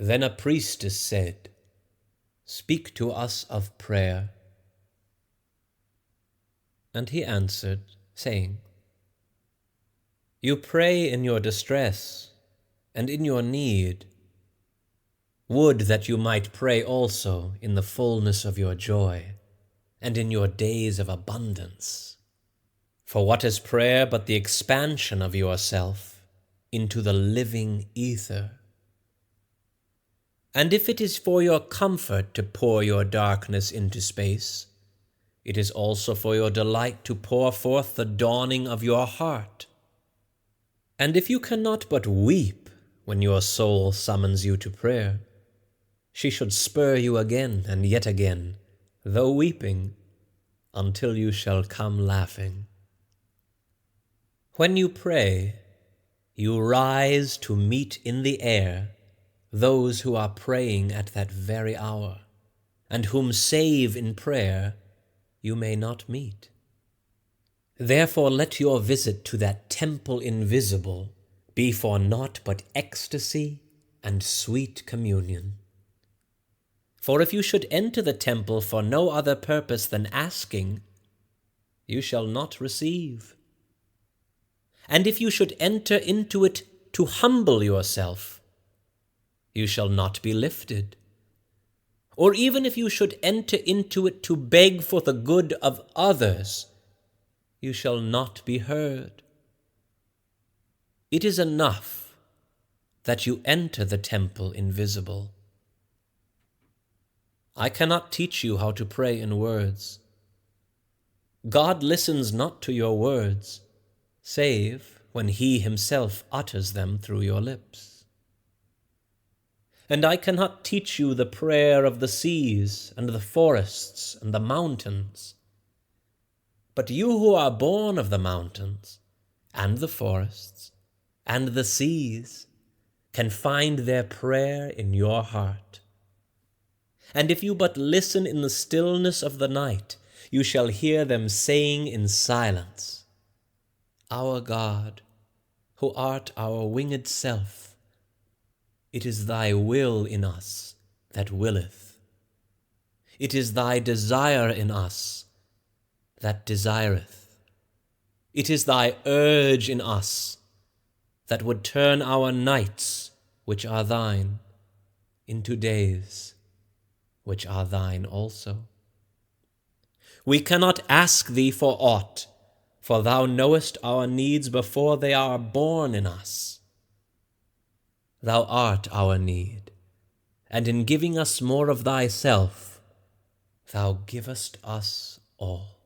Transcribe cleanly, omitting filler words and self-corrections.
Then a priestess said, "Speak to us of prayer." And he answered, saying, "You pray in your distress and in your need. Would that you might pray also in the fullness of your joy and in your days of abundance. For what is prayer but the expansion of yourself into the living ether? And if it is for your comfort to pour your darkness into space, it is also for your delight to pour forth the dawning of your heart. And if you cannot but weep when your soul summons you to prayer, she should spur you again and yet again, though weeping, until you shall come laughing. When you pray, you rise to meet in the air those who are praying at that very hour, and whom save in prayer you may not meet. Therefore let your visit to that temple invisible be for naught but ecstasy and sweet communion. For if you should enter the temple for no other purpose than asking, you shall not receive. And if you should enter into it to humble yourself, you shall not be lifted. Or even if you should enter into it to beg for the good of others, you shall not be heard. It is enough that you enter the temple invisible. I cannot teach you how to pray in words. God listens not to your words, save when He Himself utters them through your lips. And I cannot teach you the prayer of the seas and the forests and the mountains. But you who are born of the mountains and the forests and the seas can find their prayer in your heart. And if you but listen in the stillness of the night, you shall hear them saying in silence, "Our God, who art our winged self, it is thy will in us that willeth. It is thy desire in us that desireth. It is thy urge in us that would turn our nights, which are thine, into days, which are thine also. We cannot ask thee for aught, for thou knowest our needs before they are born in us. Thou art our need, and in giving us more of thyself, thou givest us all."